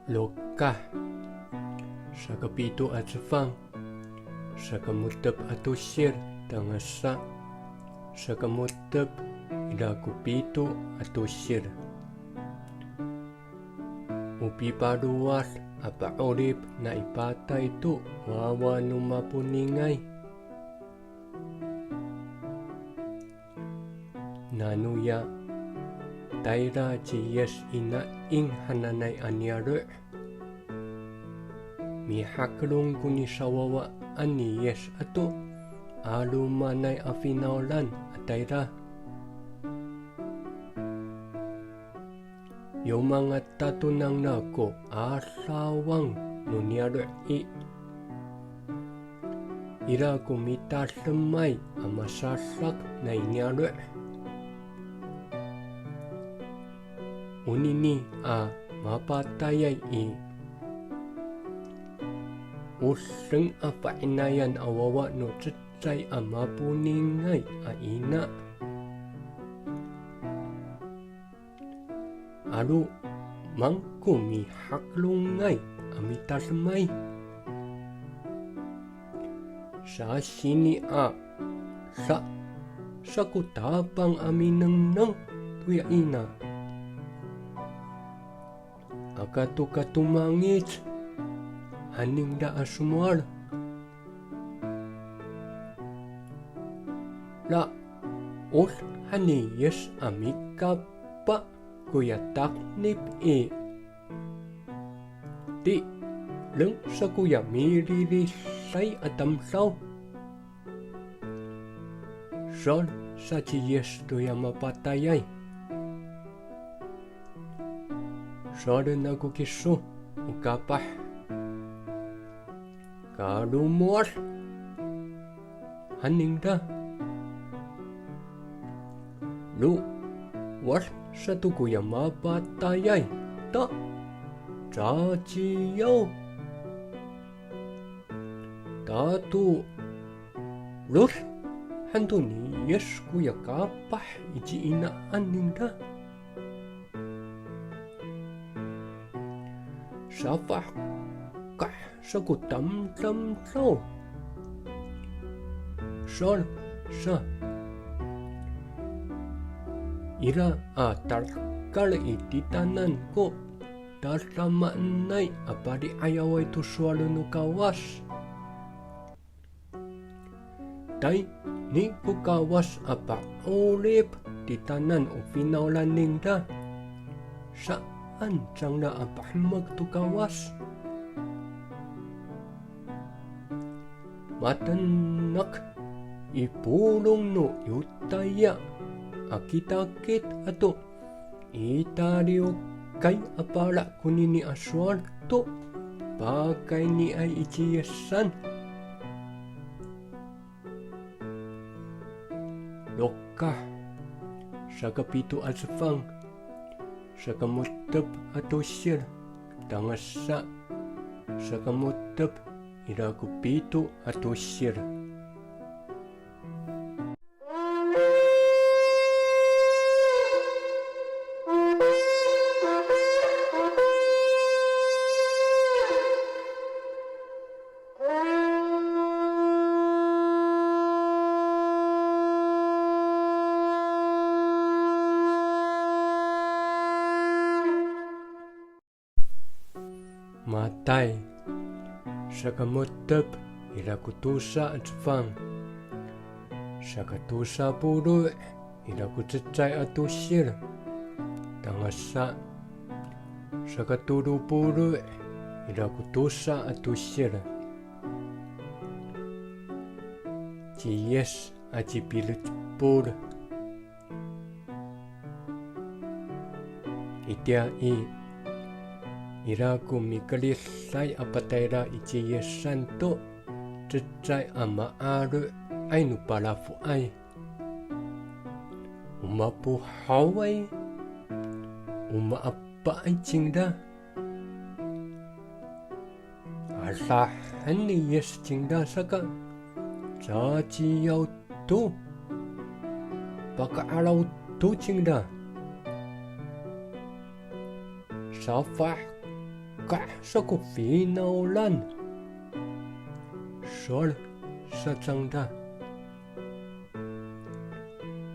lokah sakapitu at sifang sakamutap atusir tangasa sakamutap ilakupito atusir upipaduwas apaulip na ipata ito wawa numapuningay nanuya taira chiyes ina ing hananay anyare mihaklong kuni sawawa ani yes ato alumanay afinaulan atayra yung mga tatunang nako asawang nunyare ira kumita semay amasasak na inyare unini mapatayay useng painayan awawa no tsay mapuningay ina alu mangkumi haklungay amitasmay sa sini sa kutabang aminang tuya ina akatu-katumangit haning da asumwal la us hani yes amikapa kuya taknip di leng sa kuya miririsay atamsaw sol sa chiyes tuya mapatayay soren ako kiso ukapah kalumor haning da lu was sa tukuya mapatayay ta chachiyaw tatu lus hanto ni yes kuya kapah iji ina aning da safah kah sakutam so sol sa ira tarkal ititanan ko dasamanay apadi ayaw ito swalo no kawas tay ni ko kawas apa ulip titanan o pinaulan ningda saan sang na apahmag to kawas matanak ipulong no yutaya akitakit ato itariyo kay apala kunini aswalto bagay ni ay ichiyasan lokah sa kapito at sifang sa kamutab ato sir tangasa sa kamutab irakupito ato sir matay sa kamutab irakutusa at sifang sa katusa puro irakutitsay at usir tangasa sa katuro puro irakutusa at usir chiyes at chipilit puro itya iraku mikalisay apatayra ichiye santo tsay amaaru ay nupalafu ay umapuhaway umaapa ay chingda asahan ni yes chingda saka chachiyaw to pakaaraw to chingda safah sa ko finaulan. Sol sa tsangda.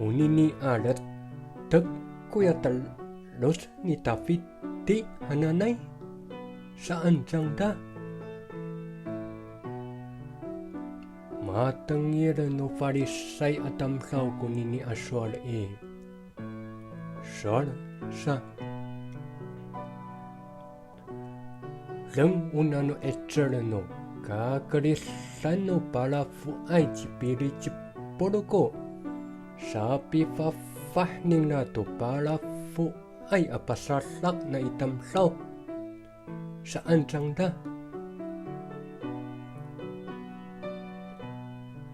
Unini alat tag kuya talos ni tafiti hananay. Saan tsangda? Matangir no farisay atamsaw kunini aswal Sol sa Lang unano etcherno kakarisan no pala fuay chipiri chipoloko sapi fafahning na to pala fuay apasasak na itamsaw. Saan tsangda?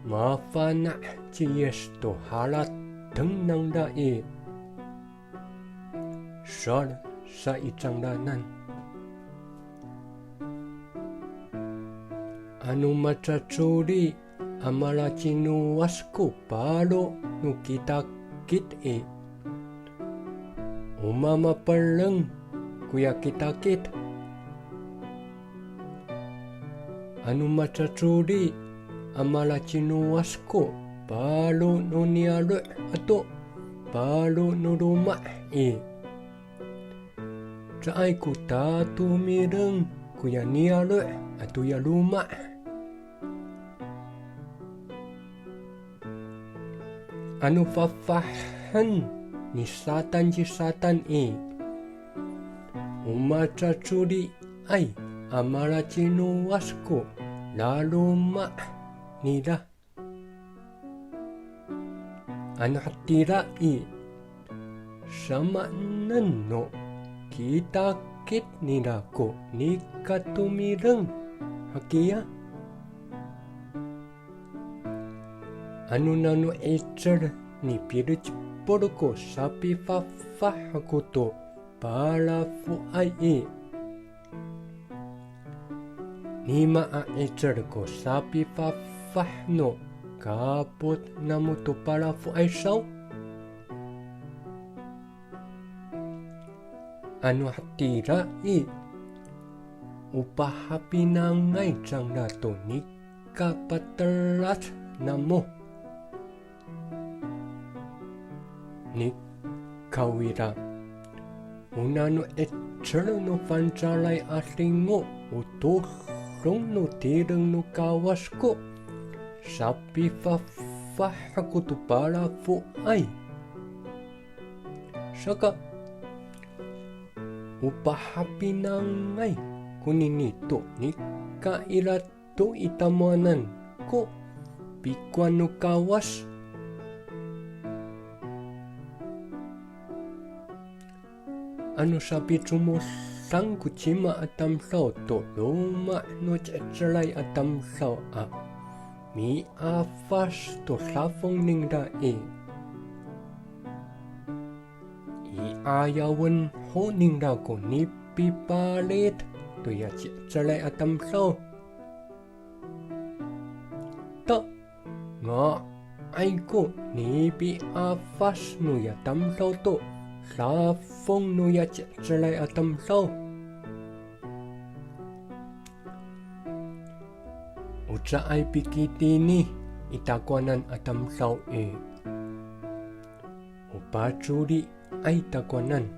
Mafana chiyes to halat tenang da Sol sa itsangdanan. Anu macacuri amala chinuwasku palo no kitakit Umama perleng kuya kitakit. Anu macacuri amala chinuwasku palo no nialo ato palo no rumah Tsaay ku tatumireng kuya nialo ato ya rumah. Anu fafahan ni satan ji satan Umacacuri ay amala chinuwasku lalu nila. Anu hatira sama nano kitakit nila ko ni katumireng hakiya. Anu nano etcher ni pirich porko sapi fafah ako to pala fuay Ni maa etcher ko sapi fafah no kapot namu to pala fuay saw. Anu hatira upahapinangay tsang nato ni kapatarat namo. Ni kawira unano etcher no pancalay asingo utulong no tireng no kawas ko sapi fafah ako to pala fuay. Saka upahapinangay kuninito ni kairat to itamanan ko pikwan no kawas. Anu sabi tumusang kuchima atamsaw to luma no cecalay atamsaw mi afas to safong ningda Iayawan ho ningda ko ni pipalit to ya cecalay atamsaw. Ta nga ay ko ni pi afas no ya tamsaw to safong no ya cecalay atamsaw. Uca ay pikiti ni itakwanan atamsaw upacuri ay takwanan.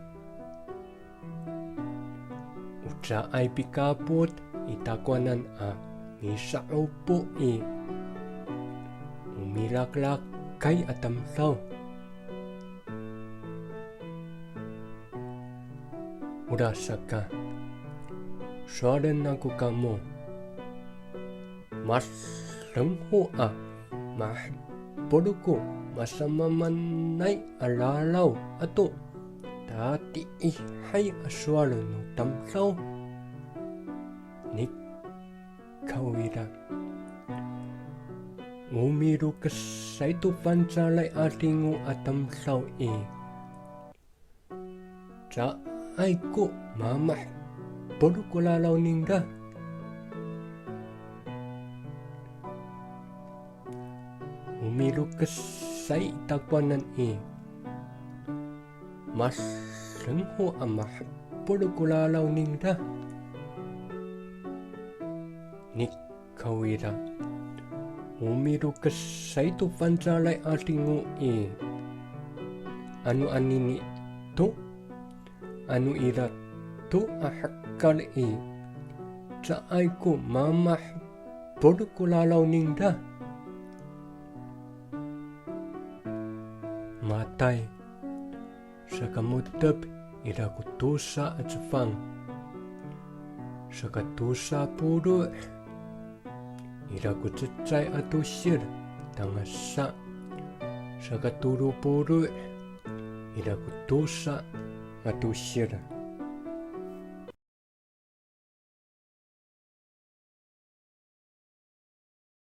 Uca ay pikapot itakwanan misaupo umilaklak kay atamsaw. Urasa ka soalan ako kamo mas lengho mahpolo masamamanay alalaw ato tati ihay aswalo no tamsaw ni kawira umiro kasay to pancalay atingo atamsaw Tsa ay ko mamah polo ko lalaw ningda. Umiro kasay takwanan mas lengho amah polo ko lalaw ningda. ni kawira. Umiru ka sa ito panjalay ating ui. Ano anini to? Ano ira to ahakal i? Sa ay ko mamah porkulalaw ningda. Matay sa kamutab ira ko tusa at safang. Sa katusa puro ira ko tsay atusir tangasa. Sa katuro puro ira ko tusa atusir.